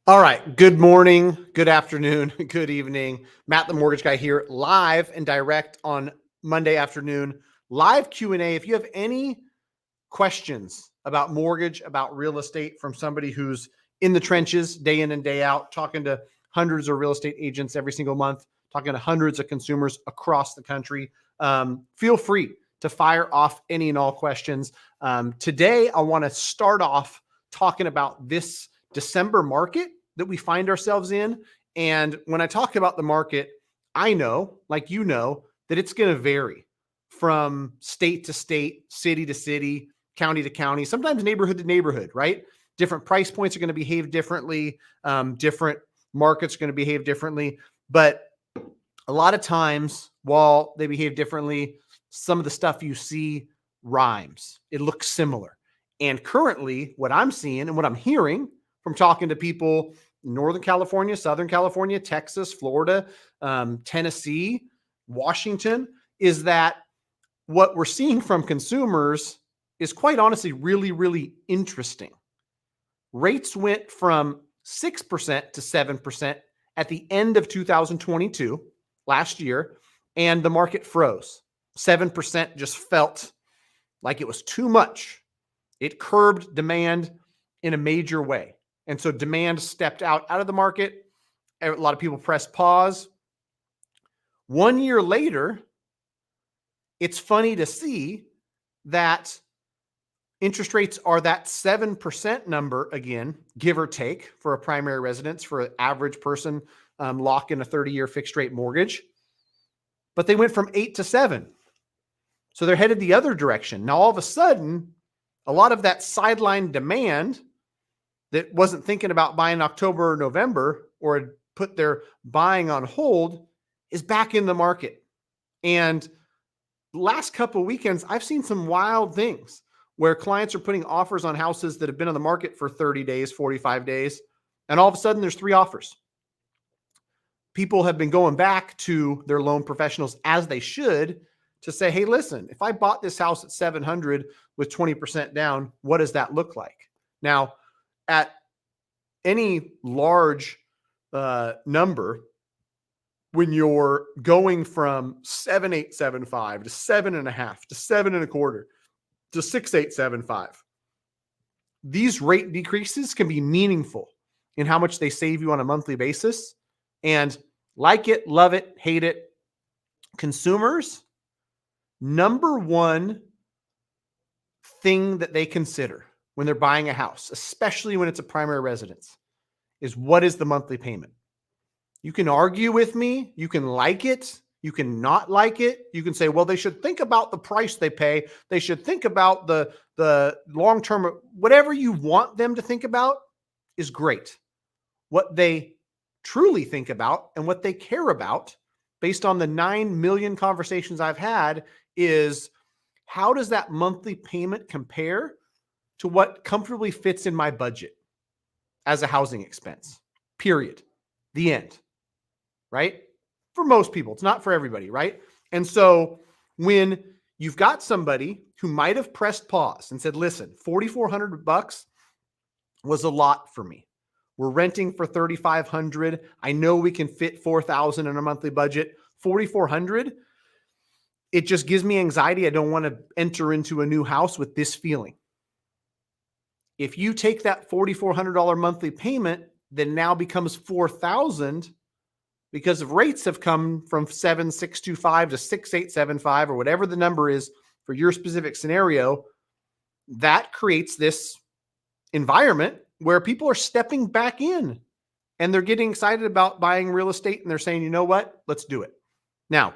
All right. Good morning, good afternoon, good evening. Matt, the mortgage guy here, live and direct on Monday afternoon. Live Q&A. If you have any questions about mortgage, about real estate from somebody who's in the trenches day in and day out, talking to hundreds of real estate agents every single month, talking to hundreds of consumers across the country, feel free to fire off any and all questions. Today, I want to start off talking about this December market that we find ourselves in. And when I talk about the market, I know, like you know, that it's going to vary from state to state, city to city, county to county, sometimes neighborhood to neighborhood, right? Different price points are going to behave differently. Different markets are going to behave differently. But a lot of times, while they behave differently, some of the stuff you see rhymes. It looks similar. And currently, what I'm seeing and what I'm hearing from talking to people in Northern California, Southern California, Texas, Florida, Tennessee, Washington, is that what we're seeing from consumers is quite honestly really, really interesting. Rates went from 6% to 7% at the end of 2022, last year, and the market froze. 7% just felt like it was too much. It curbed demand in a major way. And so demand stepped out of the market. A lot of people pressed pause. 1 year later, it's funny to see that interest rates are that 7% number again, give or take, for a primary residence, for an average person lock in a 30-year fixed rate mortgage. But they went from 8 to 7. So they're headed the other direction. Now, all of a sudden, a lot of that sideline demand that wasn't thinking about buying October or November or had put their buying on hold is back in the market. And last couple of weekends, I've seen some wild things where clients are putting offers on houses that have been on the market for 30 days, 45 days, and all of a sudden there's 3 offers. People have been going back to their loan professionals, as they should, to say, hey, listen, if I bought this house at 700 with 20% down, what does that look like? Now, at any large number, when you're going from 7,875 to 7.5 to 7.25 to 6,875, these rate decreases can be meaningful in how much they save you on a monthly basis. And like it, love it, hate it, consumers, number one thing that they consider when they're buying a house, especially when it's a primary residence, is what is the monthly payment? You can argue with me. You can like it. You can not like it. You can say, well, they should think about the price they pay. They should think about the long-term, whatever you want them to think about is great. What they truly think about and what they care about, based on the 9 million conversations I've had, is how does that monthly payment compare to what comfortably fits in my budget as a housing expense, period. The end, right? For most people, it's not for everybody, right? And so when you've got somebody who might have pressed pause and said, listen, $4,400 was a lot for me. We're renting for $3,500. I know we can fit $4,000 in a monthly budget. $4,400, it just gives me anxiety. I don't want to enter into a new house with this feeling. If you take that $4,400 monthly payment, then now becomes $4,000 because of rates have come from 7,625 to 6,875 or whatever the number is for your specific scenario. That creates this environment where people are stepping back in and they're getting excited about buying real estate and they're saying, you know what, let's do it. Now,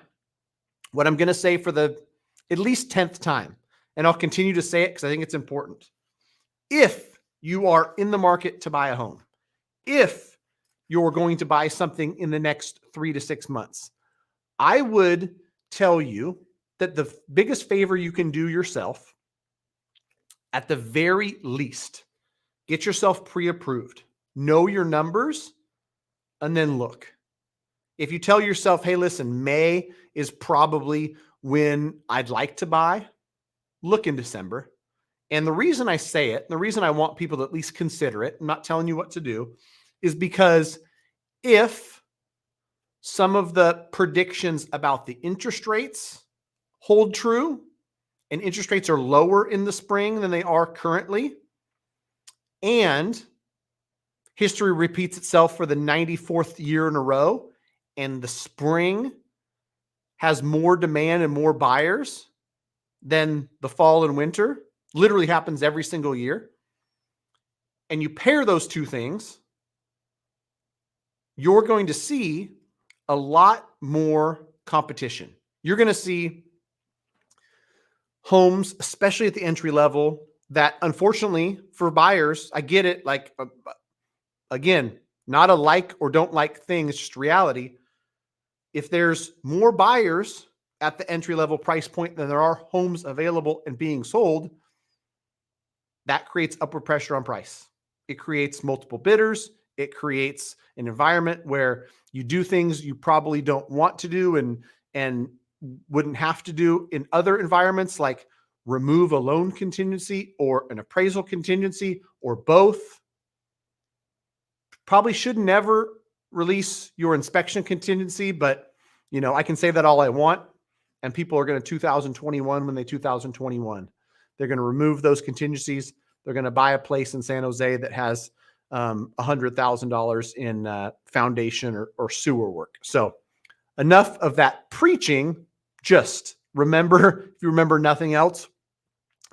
what I'm going to say for the at least 10th time, and I'll continue to say it because I think it's important. If you are in the market to buy a home, if you're going to buy something in the next 3 to 6 months, I would tell you that the biggest favor you can do yourself, at the very least, get yourself pre-approved, know your numbers, and then look. If you tell yourself, hey, listen, May is probably when I'd like to buy, look in December. And the reason I say it, the reason I want people to at least consider it, I'm not telling you what to do, is because if some of the predictions about the interest rates hold true and interest rates are lower in the spring than they are currently, and history repeats itself for the 94th year in a row, and the spring has more demand and more buyers than the fall and winter, literally happens every single year, and you pair those two things, you're going to see a lot more competition. You're going to see homes, especially at the entry level, that unfortunately for buyers, I get it. Like, again, not a like or don't like thing. It's just reality. If there's more buyers at the entry level price point than there are homes available and being sold, that creates upward pressure on price. It creates multiple bidders. It creates an environment where you do things you probably don't want to do and wouldn't have to do in other environments, like remove a loan contingency or an appraisal contingency or both. Probably should never release your inspection contingency, but I can say that all I want, and people are going to 2021 when they 2021. They're going to remove those contingencies. They're going to buy a place in San Jose that has $100,000 in foundation or sewer work. So enough of that preaching. Just remember, if you remember nothing else,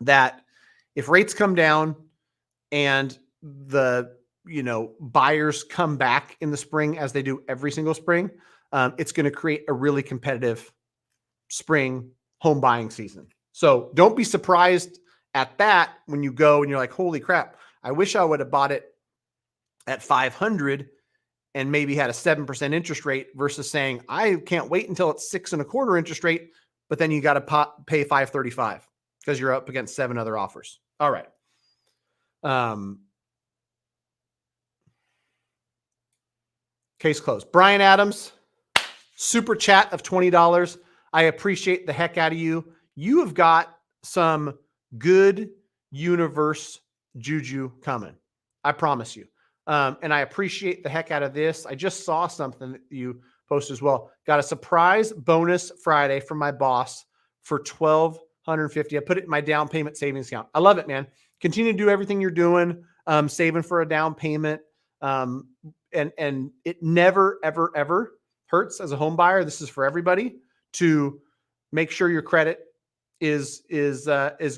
that if rates come down and the buyers come back in the spring, as they do every single spring, it's going to create a really competitive spring home buying season. So don't be surprised at that when you go and you're like, holy crap, I wish I would have bought it at 500 and maybe had a 7% interest rate, versus saying, I can't wait until it's 6.25% interest rate, but then you got to pay 535 because you're up against 7 other offers. All right. Case closed. Brian Adams, super chat of $20. I appreciate the heck out of you. You have got some good universe juju coming. I promise you. And I appreciate the heck out of this. I just saw something that you posted as well. Got a surprise bonus Friday from my boss for $1,250. I put it in my down payment savings account. I love it, man. Continue to do everything you're doing, saving for a down payment. And it never, ever, ever hurts as a home buyer. This is for everybody, to make sure your credit is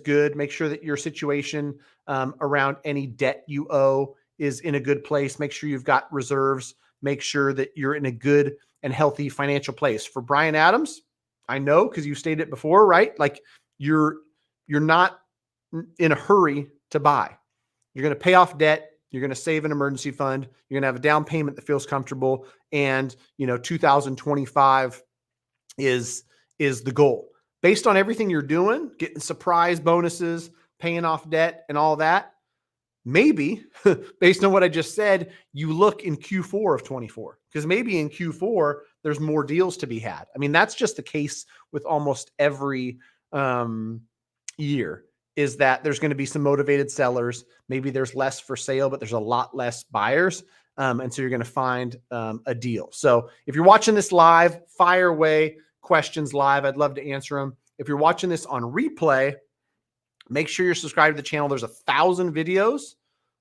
good. Make sure that your situation around any debt you owe is in a good place. Make sure you've got reserves. Make sure that you're in a good and healthy financial place. For Brian Adams, I know, because you stated it before, right? Like, you're not in a hurry to buy. You're going to pay off debt. You're going to save an emergency fund. You're going to have a down payment that feels comfortable. And 2025 is the goal. Based on everything you're doing, getting surprise bonuses, paying off debt and all that, maybe based on what I just said, you look in Q4 of 24, because maybe in Q4, there's more deals to be had. I mean, that's just the case with almost every year, is that there's going to be some motivated sellers. Maybe there's less for sale, but there's a lot less buyers. And so you're going to find a deal. So if you're watching this live, fire away questions live. I'd love to answer them. If you're watching this on replay, make sure you're subscribed to the channel. There's 1,000 videos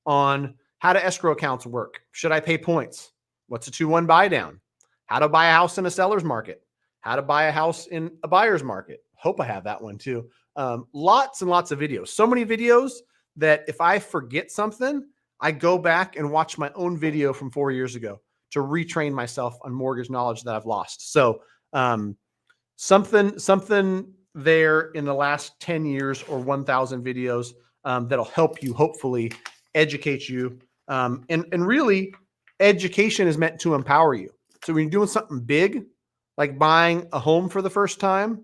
on how do escrow accounts work. Should I pay points? What's a 2-1 buy down? How to buy a house in a seller's market? How to buy a house in a buyer's market? Hope I have that one too. Lots and lots of videos. So many videos that if I forget something, I go back and watch my own video from 4 years ago to retrain myself on mortgage knowledge that I've lost. So something there in the last 10 years or 1,000 videos that'll help you, hopefully educate you. And really, education is meant to empower you. So when you're doing something big, like buying a home for the first time,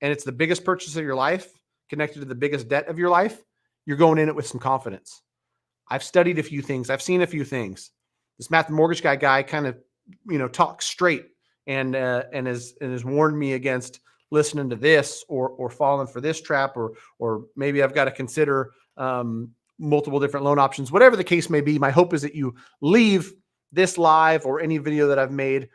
and it's the biggest purchase of your life, connected to the biggest debt of your life, you're going in it with some confidence. I've studied a few things. I've seen a few things. This Matt the Mortgage Guy kind of, talks straight and has warned me against listening to this or falling for this trap, or maybe I've got to consider multiple different loan options, whatever the case may be. My hope is that you leave this live or any video that I've made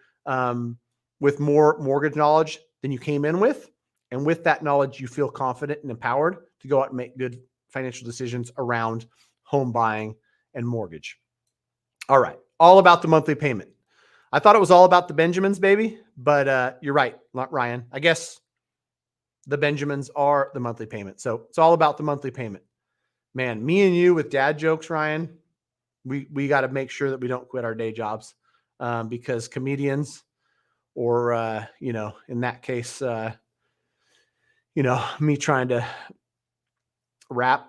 with more mortgage knowledge than you came in with. And with that knowledge, you feel confident and empowered to go out and make good financial decisions around home buying and mortgage. All right. All about the monthly payment. I thought it was all about the Benjamins, baby, but you're right, Ryan. I guess the Benjamins are the monthly payment. So it's all about the monthly payment. Man, me and you with dad jokes, Ryan, we got to make sure that we don't quit our day jobs because comedians or, in that case, me trying to rap,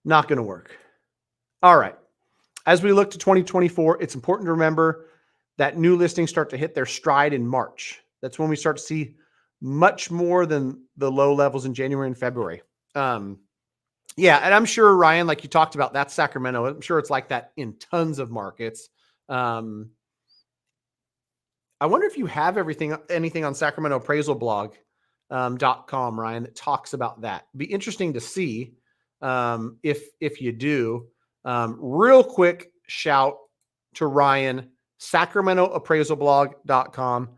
not going to work. All right. As we look to 2024, it's important to remember that new listings start to hit their stride in March. That's when we start to see much more than the low levels in January and February. Yeah, and I'm sure, Ryan, like you talked about, that's Sacramento. I'm sure it's like that in tons of markets. I wonder if you have anything on Sacramento Appraisal Blog.com, Ryan, that talks about that. It'd be interesting to see if you do. Real quick shout to Ryan, SacramentoAppraisalBlog.com.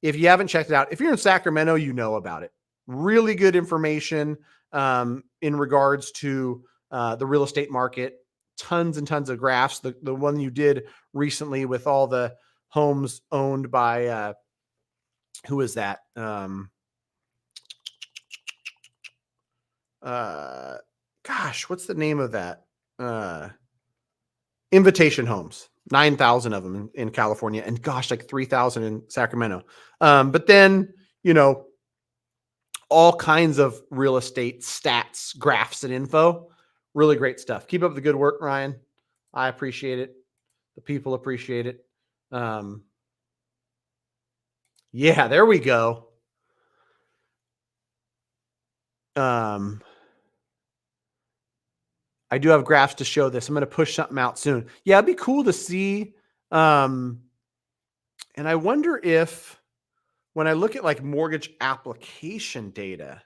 If you haven't checked it out, if you're in Sacramento, you know about it. Really good information in regards to the real estate market. Tons and tons of graphs. The one you did recently with all the homes owned by who is that? Gosh, what's the name of that? Invitation Homes, 9,000 of them in California, and gosh, like 3,000 in Sacramento. But then, all kinds of real estate stats, graphs, and info. Really great stuff. Keep up the good work, Ryan. I appreciate it. The people appreciate it. Yeah, there we go. I do have graphs to show this. I'm going to push something out soon. Yeah, it'd be cool to see. And I wonder if when I look at like mortgage application data,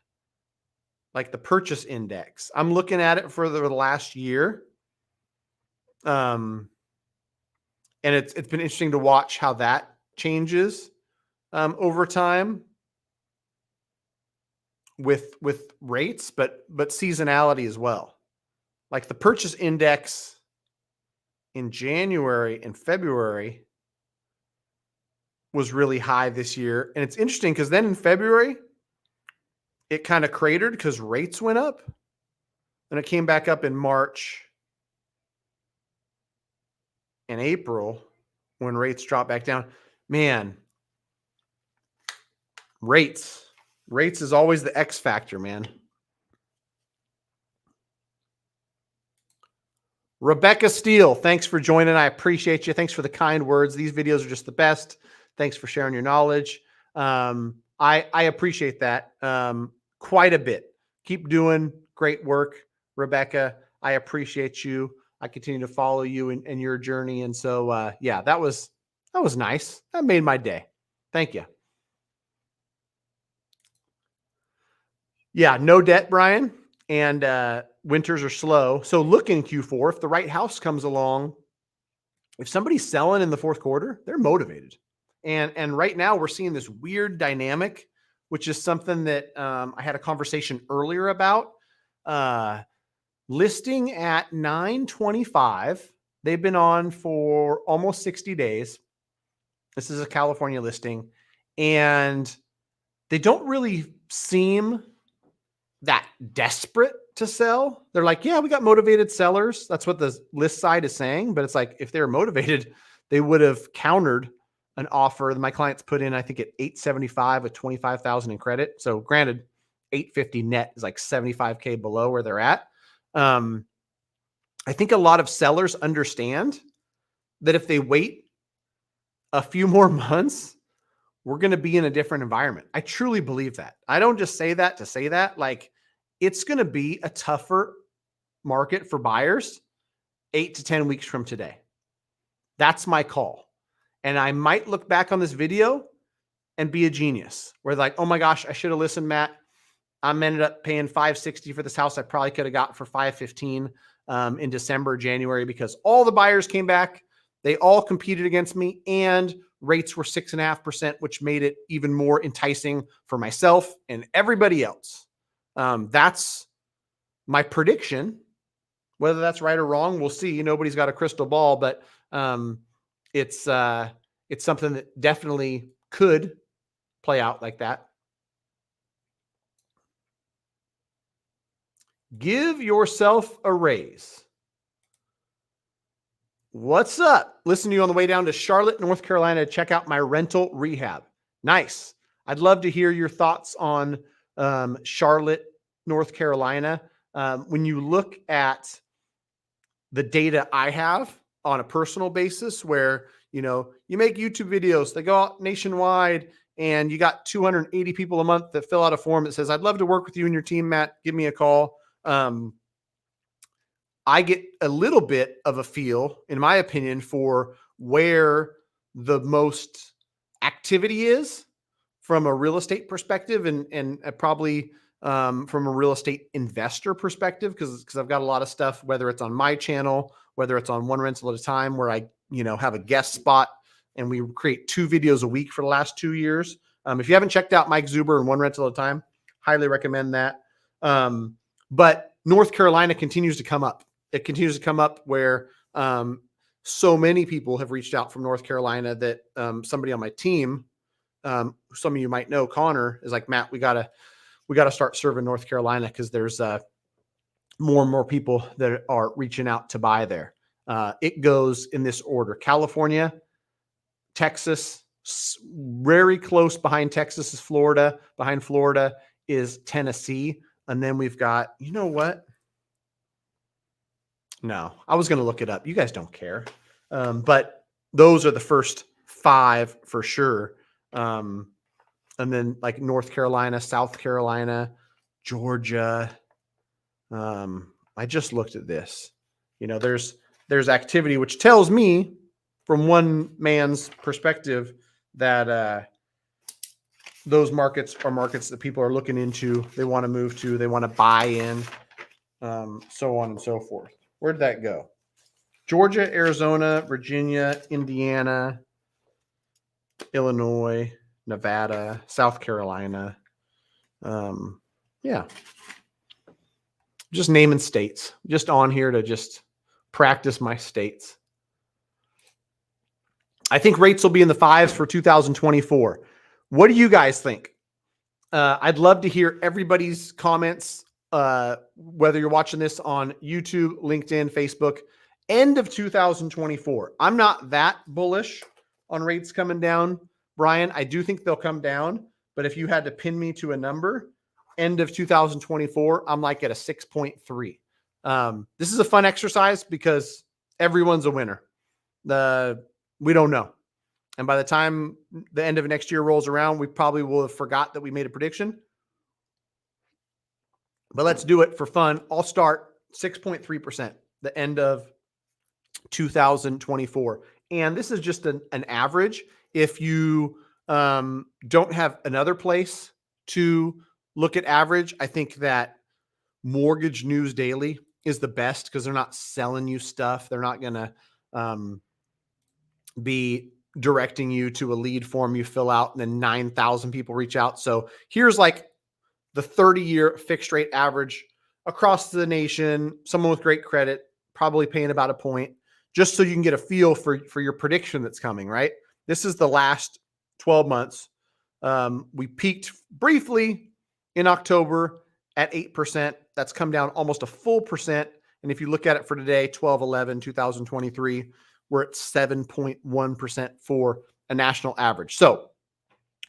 like the purchase index, I'm looking at it for the last year. And it's been interesting to watch how that changes over time with rates, but seasonality as well. Like the purchase index in January and February was really high this year. And it's interesting because then in February, it kind of cratered because rates went up. And it came back up in March and April when rates dropped back down. Man, rates is always the X factor, man. Rebecca Steele, thanks for joining. I appreciate you. Thanks for the kind words. These videos are just the best. Thanks for sharing your knowledge. I appreciate that quite a bit. Keep doing great work, Rebecca. I appreciate you. I continue to follow you in your journey. And so, yeah, that was nice. That made my day. Thank you. Yeah, no debt, Brian. And winters are slow. So look in Q4, if the right house comes along, if somebody's selling in the fourth quarter, they're motivated. And right now we're seeing this weird dynamic, which is something that I had a conversation earlier about. Listing at 925. They've been on for almost 60 days. This is a California listing. And they don't really seem that desperate to sell. They're like, yeah, we got motivated sellers. That's what the list side is saying. But it's like, if they were motivated, they would have countered an offer that my clients put in, I think at 875 with 25,000 in credit. So granted, 850 net is like 75K below where they're at. I think a lot of sellers understand that if they wait a few more months, we're going to be in a different environment. I truly believe that. I don't just say that to say that. Like, it's going to be a tougher market for buyers 8 to 10 weeks from today. That's my call. And I might look back on this video and be a genius. Where like, oh my gosh, I should have listened, Matt. I'm ended up paying $560 for this house. I probably could have got for $515 in December, January, because all the buyers came back. They all competed against me, and rates were 6.5%, which made it even more enticing for myself and everybody else. That's my prediction. Whether that's right or wrong, we'll see. Nobody's got a crystal ball, but it's something that definitely could play out like that. Give yourself a raise. What's up? Listen to you on the way down to Charlotte, North Carolina to check out my rental rehab. Nice. I'd love to hear your thoughts on Charlotte, North Carolina. When you look at the data I have on a personal basis, where you make YouTube videos, they go out nationwide, and you got 280 people a month that fill out a form that says, "I'd love to work with you and your team, Matt. Give me a call." I get a little bit of a feel, in my opinion, for where the most activity is from a real estate perspective, and probably from a real estate investor perspective, because I've got a lot of stuff, whether it's on my channel, whether it's on One Rental at a Time, where I have a guest spot, and we create 2 videos a week for the last 2 years. If you haven't checked out Mike Zuber and One Rental at a Time, highly recommend that. But North Carolina continues to come up. It continues to come up where so many people have reached out from North Carolina that somebody on my team, some of you might know, Connor, is like, "Matt, we gotta start serving North Carolina, because there's more and more people that are reaching out to buy there." It goes in this order: California, Texas, very close behind Texas is Florida. Behind Florida is Tennessee. And then we've got, you know what? No, I was going to look it up. You guys don't care. But those are the first 5 for sure. And then like North Carolina, South Carolina, Georgia. I just looked at this. There's activity, which tells me from one man's perspective that those markets are markets that people are looking into. They want to move to, they want to buy in, so on and so forth. Where'd that go? Georgia, Arizona, Virginia, Indiana, Illinois, Nevada, South Carolina. Yeah. Just naming states, just on here to just practice my states. I think rates will be in the 5s for 2024. What do you guys think? I'd love to hear everybody's comments, whether you're watching this on YouTube, LinkedIn, Facebook. End of 2024. I'm not that bullish on rates coming down, Brian. I do think they'll come down, but if you had to pin me to a number, end of 2024, I'm like at a 6.3. This is a fun exercise because everyone's a winner. We don't know. And by the time the end of next year rolls around, we probably will have forgot that we made a prediction. But let's do it for fun. I'll start 6.3%, the end of 2024. And this is just an average. If you don't have another place to look at average, I think that Mortgage News Daily is the best, because they're not selling you stuff. They're not going to be directing you to a lead form you fill out and then 9,000 people reach out. So here's like the 30-year fixed rate average across the nation. Someone with great credit, probably paying about a point, just so you can get a feel for your prediction that's coming, right? This is the last 12 months. We peaked briefly in October at 8%. That's come down almost a full percent. And if you look at it for today, 12/11/2023, we're at 7.1% for a national average. So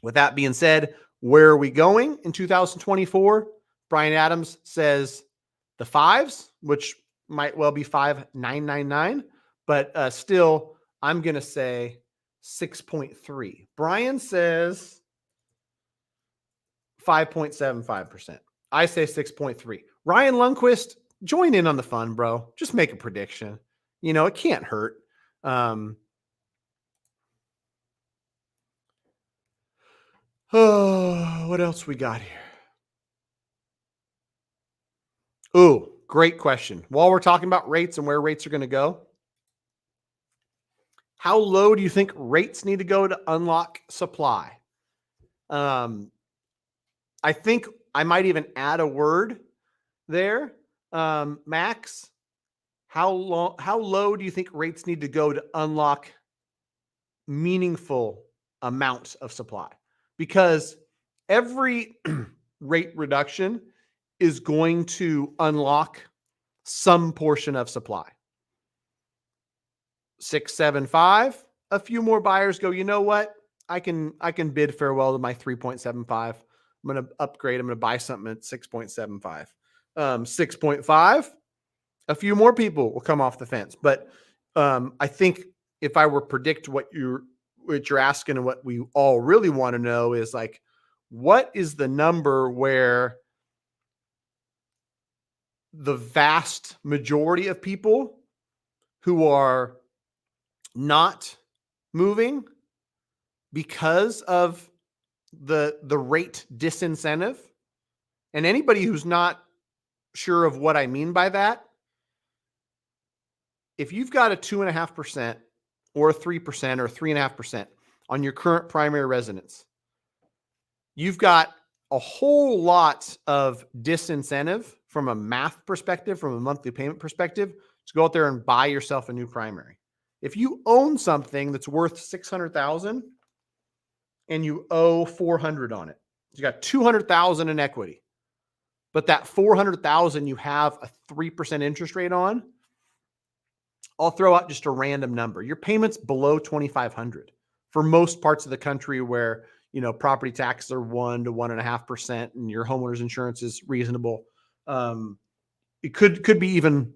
with that being said, where are we going in 2024? Brian Adams says the 5s, which might well be 5.999, but still, I'm going to say 6.3. Brian says 5.75%. I say 6.3. Ryan Lundquist, join in on the fun, bro. Just make a prediction. It can't hurt. What else we got here? Ooh, great question. While we're talking about rates and where rates are going to go, How low do you think rates need to go to unlock supply? I think I might even add a word there. Max, how low do you think rates need to go to unlock meaningful amounts of supply? Because every rate reduction is going to unlock some portion of supply. 6, 7, 5. A few more buyers go, you know what? I can bid farewell to my 3.75. I'm going to upgrade. I'm going to buy something at 6.75. 6.5. A few more people will come off the fence. But I think if I were to predict what you're asking and what we all really want to know is like, what is the number where the vast majority of people who are not moving because of the rate disincentive? And anybody who's not sure of what I mean by that, if you've got a 2.5% or a 3% or 3.5% on your current primary residence, you've got a whole lot of disincentive from a math perspective, from a monthly payment perspective, to go out there and buy yourself a new primary. If you own something that's worth $600,000 and you owe $400 on it, you got $200,000 in equity, but that $400,000 you have a 3% interest rate on. I'll throw out just a random number. Your payment's below $2,500 for most parts of the country where, you know, property taxes are 1 to 1.5% and your homeowner's insurance is reasonable. It could be even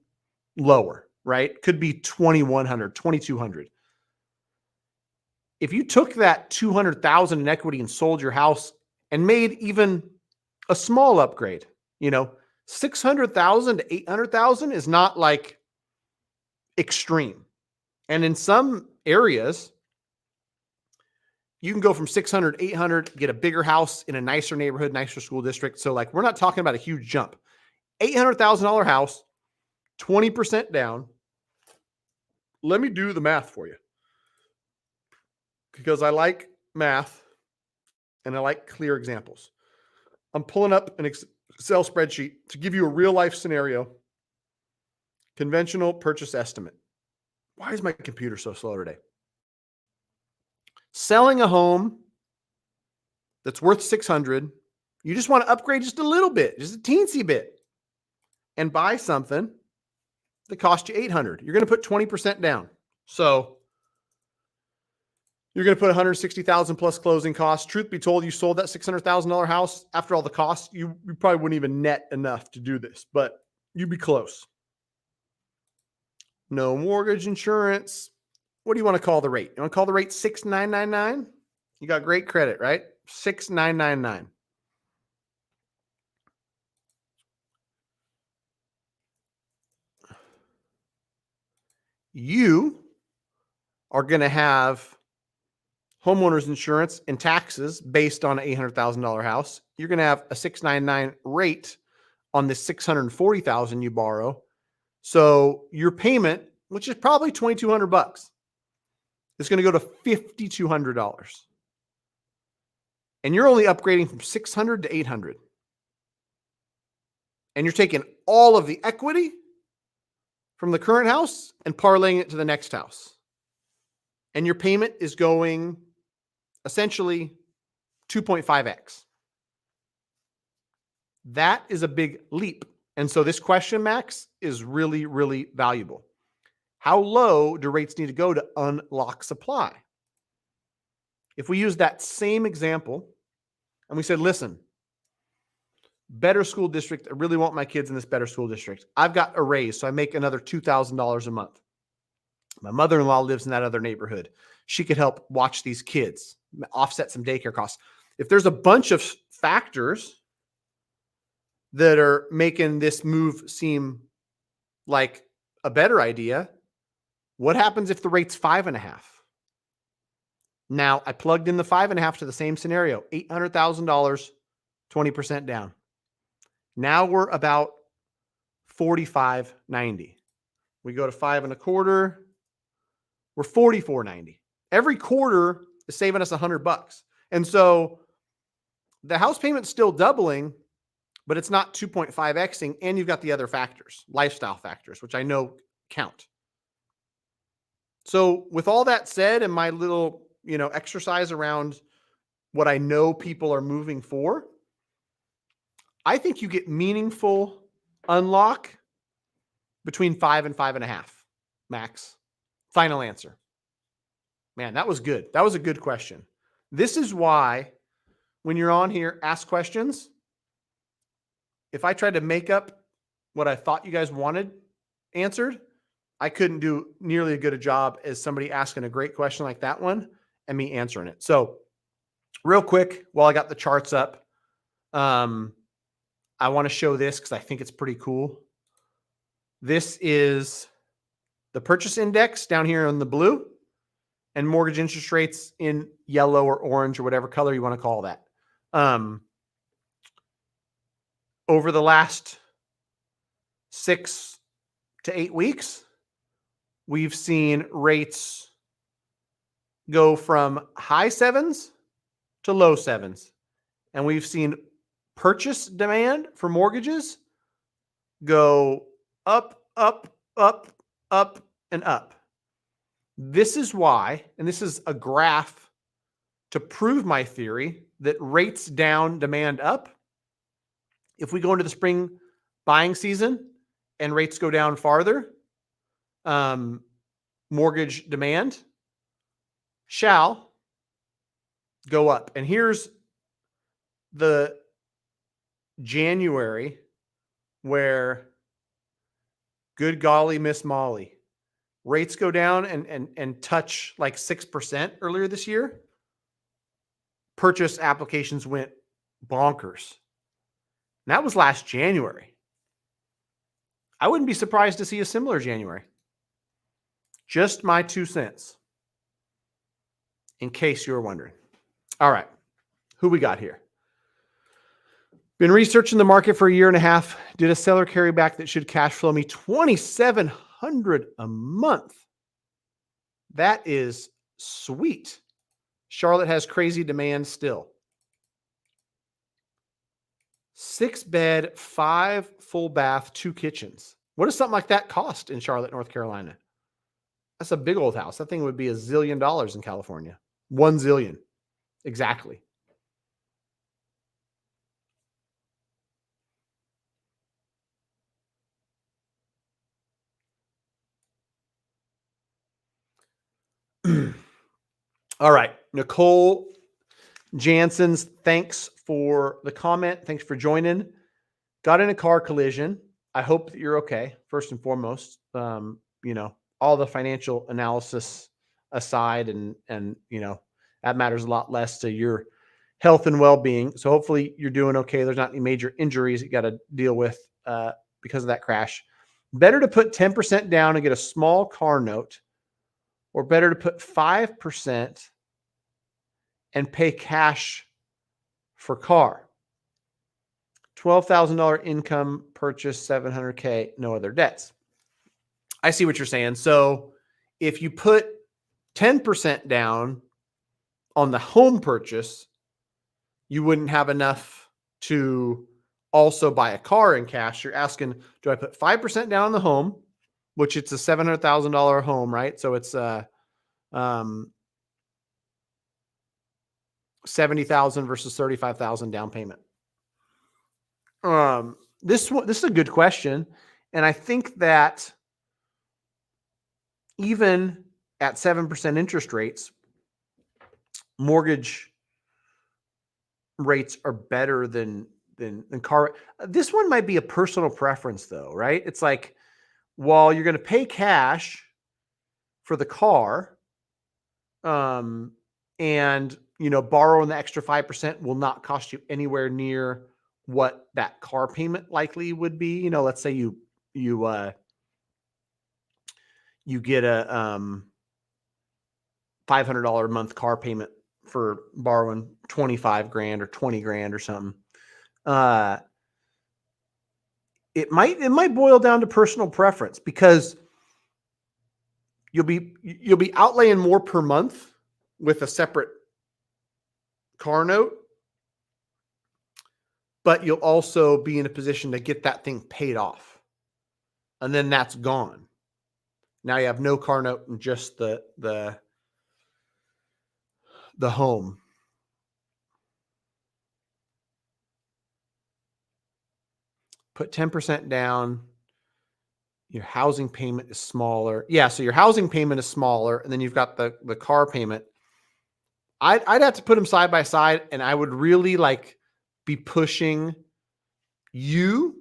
lower, right? Could be $2,100, $2,200. If you took that $200,000 in equity and sold your house and made even a small upgrade, you know, $600,000 to $800,000 is not like extreme. And in some areas, you can go from 600, 800, get a bigger house in a nicer neighborhood, nicer school district. So like, we're not talking about a huge jump. $800,000 house, 20% down. Let me do the math for you, because I like math and I like clear examples. I'm pulling up an Excel spreadsheet to give you a real life scenario. Conventional purchase estimate. Why is my computer so slow today? Selling a home that's worth 600, you just want to upgrade just a little bit, just a teensy bit, and buy something that cost you 800. You're going to put 20% down. So you're going to put 160,000 plus closing costs. Truth be told, you sold that $600,000 house. After all the costs, you probably wouldn't even net enough to do this, but you'd be close. No mortgage insurance. What do you want to call the rate? You want to call the rate 6,999? You got great credit, right? 6,999. You are going to have homeowners insurance and taxes based on an $800,000 house. You're going to have a 699 rate on the 640,000 you borrow. So your payment, which is probably $2,200, is going to go to $5,200. And you're only upgrading from 600 to 800. And you're taking all of the equity from the current house and parlaying it to the next house. And your payment is going essentially 2.5x. That is a big leap. And so this question, Max, is really, really valuable. How low do rates need to go to unlock supply? If we use that same example and we said, listen, better school district, I really want my kids in this better school district. I've got a raise, so I make another $2,000 a month. My mother-in-law lives in that other neighborhood. She could help watch these kids, offset some daycare costs. If there's a bunch of factors that are making this move seem like a better idea, what happens if the rate's 5.5? Now I plugged in the 5.5 to the same scenario, $800,000, 20% down. Now we're about $4,590. We go to 5.25. we're $44.90. Every quarter is saving us $100. And so the house payment's still doubling, but it's not 2.5xing. And you've got the other factors, lifestyle factors, which I know count. So with all that said, and my little, exercise around what I know people are moving for, I think you get meaningful unlock between 5 and 5.5 max. Final answer. Man, that was good. That was a good question. This is why when you're on here, ask questions. If I tried to make up what I thought you guys wanted answered, I couldn't do nearly as good a job as somebody asking a great question like that one and me answering it. So real quick, while I got the charts up, I want to show this because I think it's pretty cool. This is the purchase index down here in the blue and mortgage interest rates in yellow or orange or whatever color you want to call that. Over the last 6 to 8 weeks, we've seen rates go from high 7s to low 7s. And we've seen purchase demand for mortgages go up, up, up, up, and up. This is why, and this is a graph to prove my theory that rates down, demand up. If we go into the spring buying season and rates go down farther, mortgage demand shall go up. And here's the January where, good golly, Miss Molly, rates go down and touch like 6% earlier this year. Purchase applications went bonkers. And that was last January. I wouldn't be surprised to see a similar January. Just my 2 cents, in case you were wondering. All right, who we got here? Been researching the market for a year and a half. Did a seller carryback that should cash flow me $2,700 a month. That is sweet. Charlotte has crazy demand still. 6-bed, 5 full bath, 2 kitchens. What does something like that cost in Charlotte, North Carolina? That's a big old house. That thing would be $1 zillion in California. 1 zillion. Exactly. All right. Nicole Jansen's, thanks for the comment. Thanks for joining. Got in a car collision. I hope that you're okay, first and foremost. All the financial analysis aside, and that matters a lot less to your health and well-being. So hopefully you're doing okay. There's not any major injuries you got to deal with because of that crash. Better to put 10% down and get a small car note, or better to put 5% and pay cash for car. $12,000 income, purchase, $700K, no other debts. I see what you're saying. So if you put 10% down on the home purchase, you wouldn't have enough to also buy a car in cash. You're asking, do I put 5% down on the home, which it's a $700,000 home, right? So it's $70,000 versus $35,000 down payment. This is a good question, and I think that even at 7% interest rates, mortgage rates are better than car. This one might be a personal preference, though, right? It's like, while you're going to pay cash for the car, and borrowing the extra 5% will not cost you anywhere near what that car payment likely would be. Let's say you get a $500 a month car payment for borrowing $25,000 or $20,000 or something. It might boil down to personal preference, because you'll be outlaying more per month with a separate car note, but you'll also be in a position to get that thing paid off. And then that's gone. Now you have no car note and just the home. Put 10% down. Your housing payment is smaller. Yeah, so your housing payment is smaller, and then you've got the car payment. I'd have to put them side by side, and I would really be pushing you,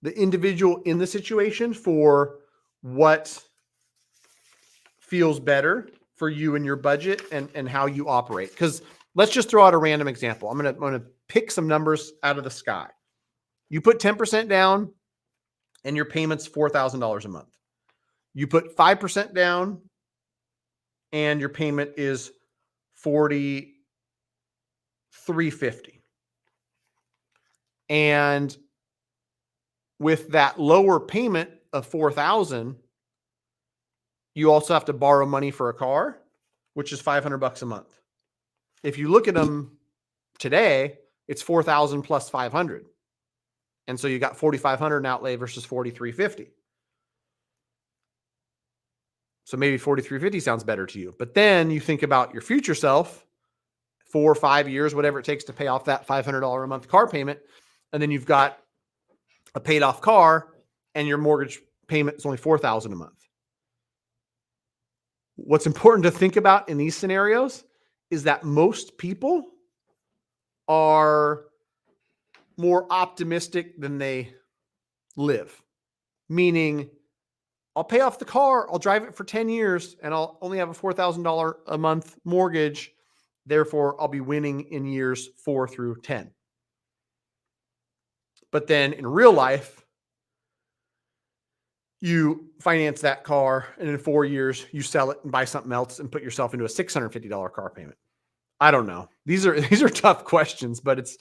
the individual in the situation, for what feels better for you and your budget and how you operate. Because let's just throw out a random example. I'm gonna pick some numbers out of the sky. You put 10% down and your payment's $4,000 a month. You put 5% down and your payment is $4,350. And with that lower payment of $4,000, you also have to borrow money for a car, which is $500 a month. If you look at them today, it's $4,000 plus $500. And so you got $4,500 in outlay versus $4,350. So maybe $4,350 sounds better to you. But then you think about your future self, 4 or 5 years, whatever it takes to pay off that $500 a month car payment. And then you've got a paid off car and your mortgage payment is only $4,000 a month. What's important to think about in these scenarios is that most people are more optimistic than they live. Meaning, I'll pay off the car, I'll drive it for 10 years, and I'll only have a $4,000 a month mortgage. Therefore, I'll be winning in years 4 through 10. But then in real life, you finance that car, and in 4 years, you sell it and buy something else and put yourself into a $650 car payment. I don't know. These are tough questions, but it's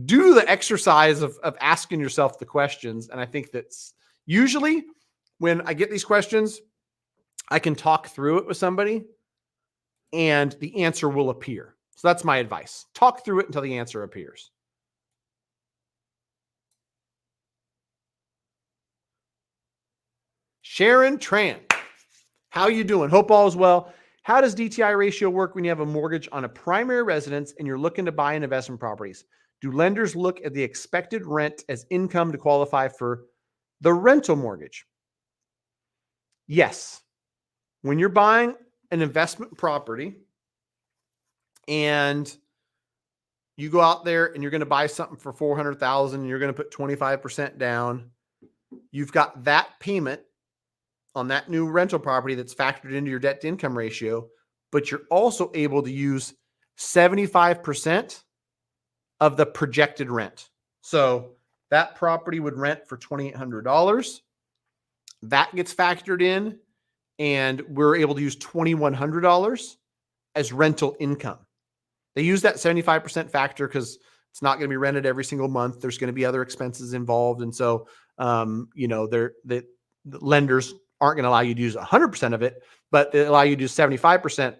do the exercise of asking yourself the questions. And I think that's usually when I get these questions, I can talk through it with somebody and the answer will appear. So that's my advice. Talk through it until the answer appears. Sharon Tran, how you doing? Hope all is well. How does DTI ratio work when you have a mortgage on a primary residence and you're looking to buy an investment properties? Do lenders look at the expected rent as income to qualify for the rental mortgage? Yes. When you're buying an investment property and you go out there and you're going to buy something for $400,000 and you're going to put 25% down, you've got that payment on that new rental property that's factored into your debt to income ratio, but you're also able to use 75% of the projected rent. So that property would rent for $2,800. That gets factored in, and we're able to use $2,100 as rental income. They use that 75% factor because it's not going to be rented every single month. There's going to be other expenses involved. And so, the lenders aren't going to allow you to use 100% of it, but they allow you to do 75%.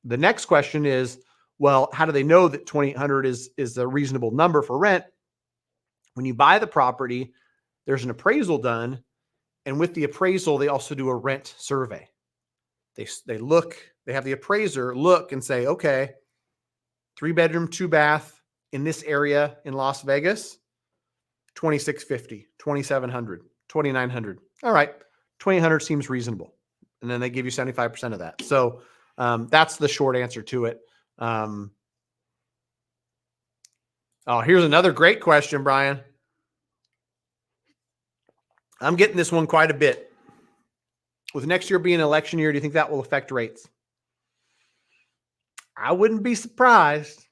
The next question is, well, how do they know that $2,800 is a reasonable number for rent? When you buy the property, there's an appraisal done. And with the appraisal, they also do a rent survey. They have the appraiser look and say, okay, 3-bedroom, 2-bath in this area in Las Vegas, $2,650, $2,700, $2,900. All right, $2,800 seems reasonable. And then they give you 75% of that. So that's the short answer to it. Here's another great question, Brian. I'm getting this one quite a bit. With next year being an election year, do you think that will affect rates? I wouldn't be surprised.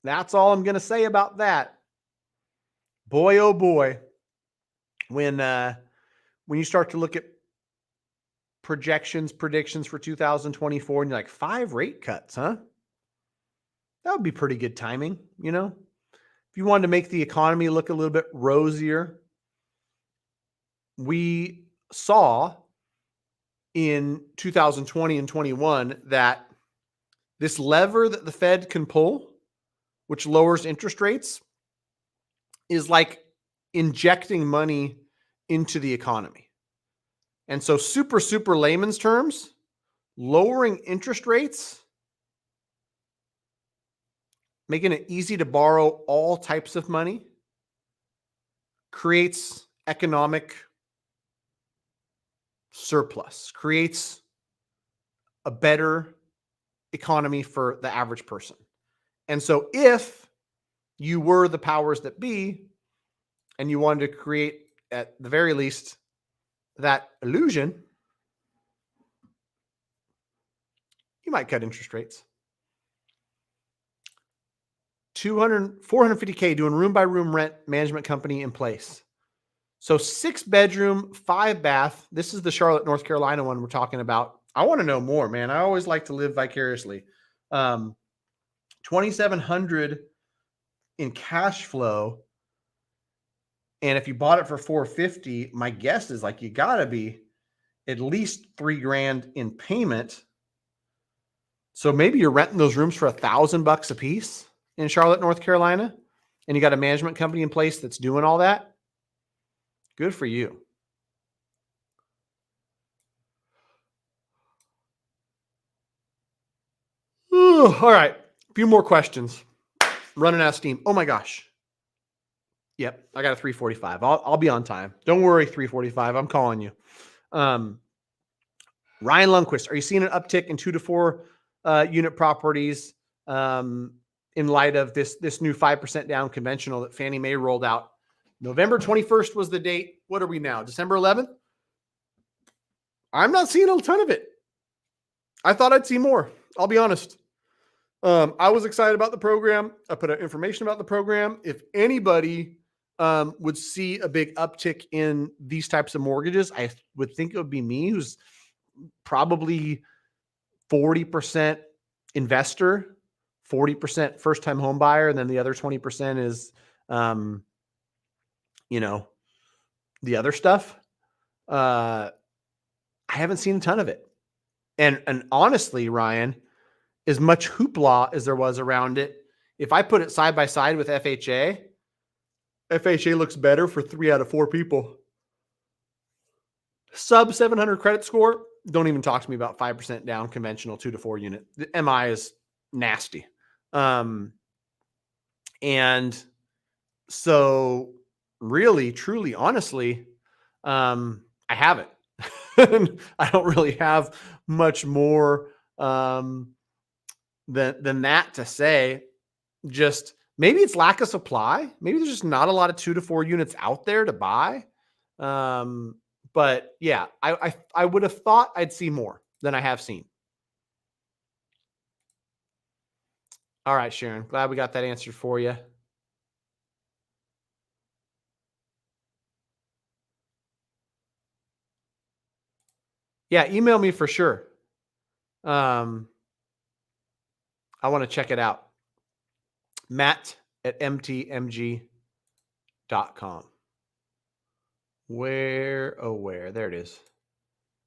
That's all I'm going to say about that. Boy, oh boy. When you start to look at predictions for 2024, and you're like, 5 rate cuts, huh? That would be pretty good timing, you know? If you wanted to make the economy look a little bit rosier, we saw in 2020 and 21 that this lever that the Fed can pull, which lowers interest rates, is like injecting money into the economy. And so super layman's terms, lowering interest rates, making it easy to borrow all types of money, creates economic surplus, creates a better economy for the average person. And so if you were the powers that be and you wanted to create, at the very least, that illusion, you might cut interest rates. 450K doing room by room rent management company in place. So 6 bedroom, 5 bath. This is the Charlotte, North Carolina one we're talking about. I want to know more, man. I always like to live vicariously. 2,700 in cash flow. And if you bought it for 450, my guess is like you gotta be at least $3,000 in payment. So maybe you're renting those rooms for $1,000 a piece in Charlotte, North Carolina, and you got a management company in place that's doing all that. Good for you. Ooh, all right. A few more questions. Running out of steam. Oh my gosh. Yep. I got a 3:45. I'll be on time. Don't worry, 3:45. I'm calling you. Ryan Lundquist, are you seeing an uptick in 2 to 4 unit properties in light of this new 5% down conventional that Fannie Mae rolled out? November 21st was the date. What are we now? December 11th? I'm not seeing a ton of it. I thought I'd see more. I'll be honest. I was excited about the program. I put out information about the program. If anybody would see a big uptick in these types of mortgages, I would think it would be me, who's probably 40% investor, 40% first-time home buyer, and then the other 20% is, the other stuff. I haven't seen a ton of it. And honestly, Ryan, as much hoopla as there was around it, if I put it side by side with FHA looks better for 3 out of 4 people. Sub 700 credit score, don't even talk to me about 5% down conventional 2 to 4 unit. The MI is nasty. And so really, truly, honestly, I haven't. I don't really have much more than that to say. Just maybe it's lack of supply. Maybe there's just not a lot of 2 to 4 units out there to buy. But yeah, I would have thought I'd see more than I have seen. All right, Sharon, glad we got that answered for you. Yeah, email me for sure. I want to check it out. Matt@mtmg.com. Where? There it is.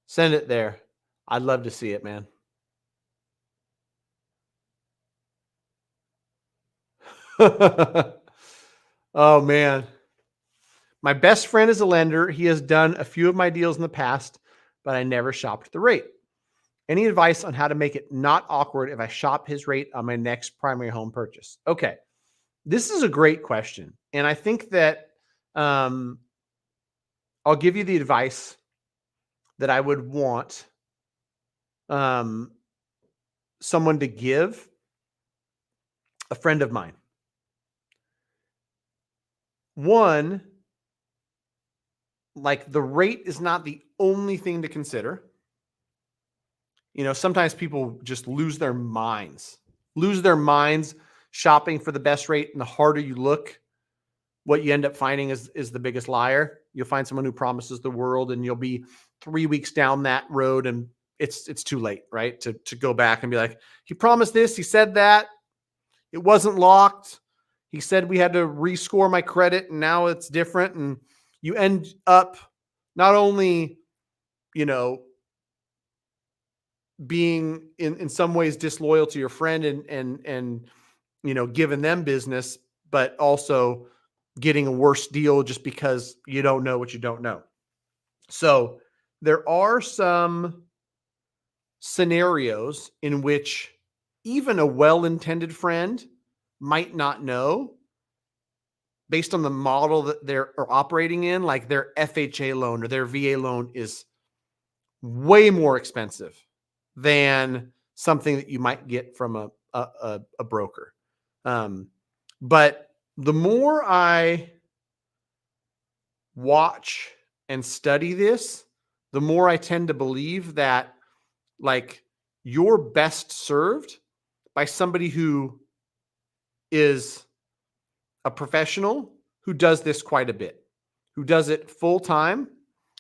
Send it there. I'd love to see it, man. Oh, man. My best friend is a lender. He has done a few of my deals in the past, but I never shopped the rate. Any advice on how to make it not awkward if I shop his rate on my next primary home purchase? Okay. This is a great question. And I think that I'll give you the advice that I would want someone to give a friend of mine. One, like the rate is not the only thing to consider. Sometimes people just lose their minds shopping for the best rate. And the harder you look, what you end up finding is the biggest liar. You'll find someone who promises the world and you'll be 3 weeks down that road and it's too late, right? To go back and be like, he promised this, he said that, it wasn't locked. He said we had to rescore my credit and now it's different. And you end up not only, being in some ways disloyal to your friend and giving them business, but also getting a worse deal just because you don't know what you don't know. So there are some scenarios in which even a well-intended friend might not know, based on the model that they're operating in, like their FHA loan or their VA loan is way more expensive than something that you might get from a broker. But the more I watch and study this, the more I tend to believe that like you're best served by somebody who is a professional who does this quite a bit, who does it full time.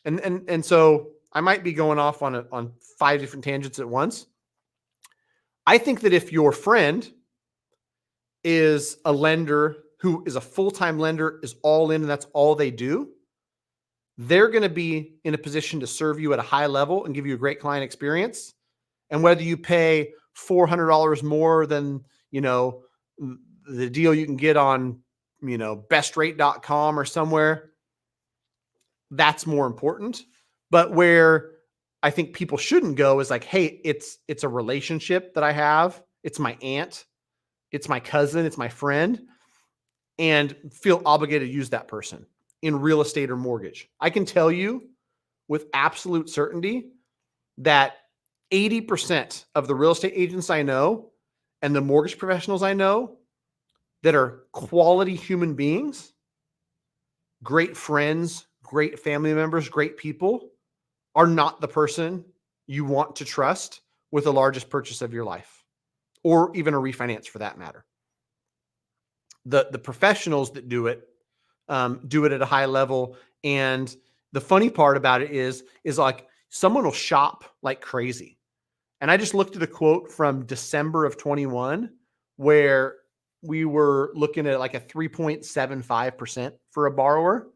And so I might be going off on 5 different tangents at once. I think that if your friend is a lender who is a full-time lender, is all in, and that's all they do, they're going to be in a position to serve you at a high level and give you a great client experience. And whether you pay $400 more than, the deal you can get on, bestrate.com or somewhere, that's more important. But where I think people shouldn't go is like, hey, it's a relationship that I have. It's my aunt, it's my cousin, it's my friend, and feel obligated to use that person in real estate or mortgage. I can tell you with absolute certainty that 80% of the real estate agents I know and the mortgage professionals I know that are quality human beings, great friends, great family members, great people, are not the person you want to trust with the largest purchase of your life, or even a refinance for that matter. The professionals that do it at a high level. And the funny part about it is like someone will shop like crazy. And I just looked at a quote from December of 21 where we were looking at like a 3.75% for a borrower.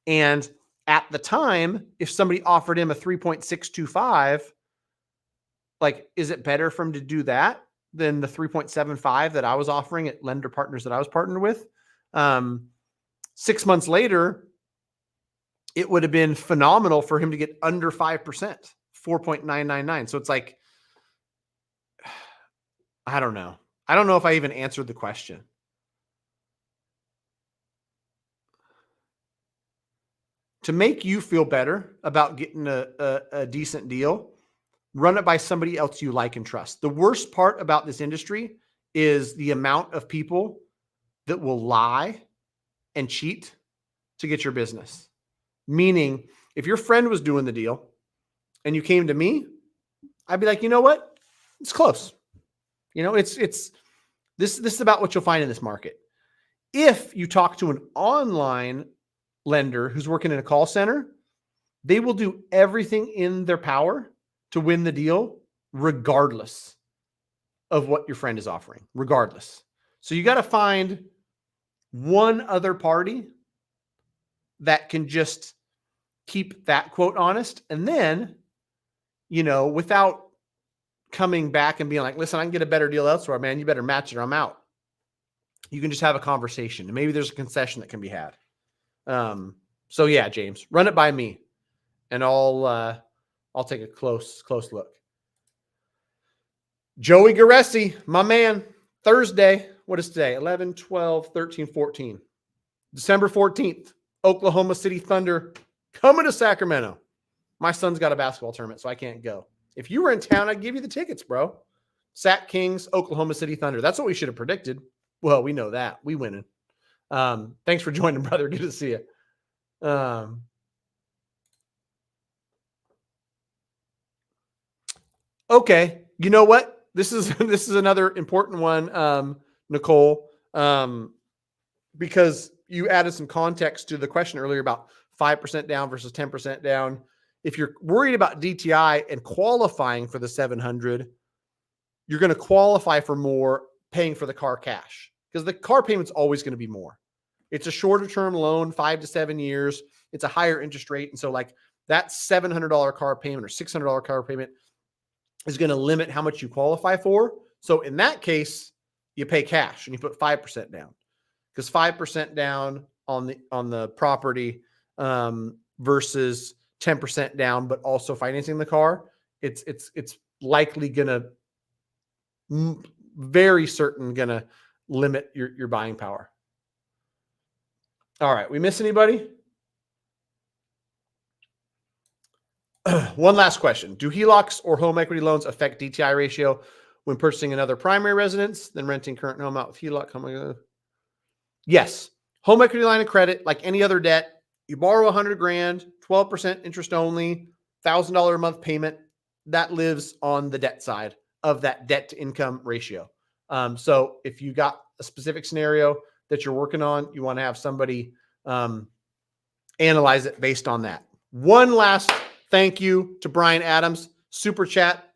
And at the time, if somebody offered him a 3.625, like, is it better for him to do that than the 3.75 that I was offering at lender partners that I was partnered with? 6 months later, it would have been phenomenal for him to get under 5%, 4.999. So it's like, I don't know. I don't know if I even answered the question. To make you feel better about getting a decent deal, run it by somebody else you like and trust. The worst part about this industry is the amount of people that will lie and cheat to get your business. Meaning, if your friend was doing the deal and you came to me, I'd be like, you know what? It's close. This is about what you'll find in this market. If you talk to an online lender who's working in a call center, they will do everything in their power to win the deal, regardless of what your friend is offering, regardless. So you got to find one other party that can just keep that quote honest. And then, without coming back and being like, listen, I can get a better deal elsewhere, man, you better match it or I'm out. You can just have a conversation and maybe there's a concession that can be had. So yeah, James, run it by me and I'll take a close look. Joey Garessi, my man, Thursday. What is today? 11, 12, 13, 14. December 14th, Oklahoma City Thunder coming to Sacramento. My son's got a basketball tournament, so I can't go. If you were in town, I'd give you the tickets, bro. Sac Kings, Oklahoma City Thunder. That's what we should have predicted. Well, we know that. We winning. Thanks for joining, brother. Good to see you. Okay. You know what? This is another important one, Nicole, because you added some context to the question earlier about 5% down versus 10% down. If you're worried about DTI and qualifying for the 700, you're going to qualify for more paying for the car cash because the car payment's always going to be more. It's a shorter term loan, 5 to 7 years. It's a higher interest rate. And so like that $700 car payment or $600 car payment is going to limit how much you qualify for. So in that case, you pay cash and you put 5% down, because 5% down on the property versus 10% down, but also financing the car, it's likely going to very certain going to limit your buying power. All right. We miss anybody? One last question. Do HELOCs or home equity loans affect DTI ratio when purchasing another primary residence, then renting current home out with HELOC? Yes. Home equity line of credit, like any other debt, you borrow $100,000, 12% interest only, $1,000 a month payment, that lives on the debt side of that debt to income ratio. So if you got a specific scenario that you're working on, you want to have somebody analyze it based on that. One last thank you to Brian Adams, super chat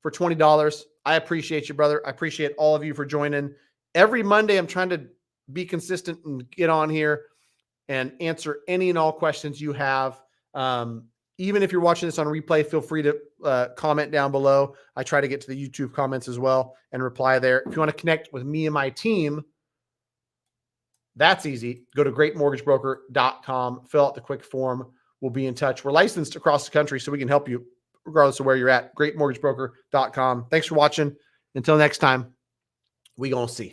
for $20. I appreciate you, brother. I appreciate all of you for joining. Every Monday, I'm trying to be consistent and get on here and answer any and all questions you have. Even if you're watching this on replay, feel free to comment down below. I try to get to the YouTube comments as well and reply there. If you want to connect with me and my team, that's easy. Go to greatmortgagebroker.com, fill out the quick form. We'll be in touch. We're licensed across the country, so we can help you regardless of where you're at. greatmortgagebroker.com. Thanks for watching. Until next time, we gonna see.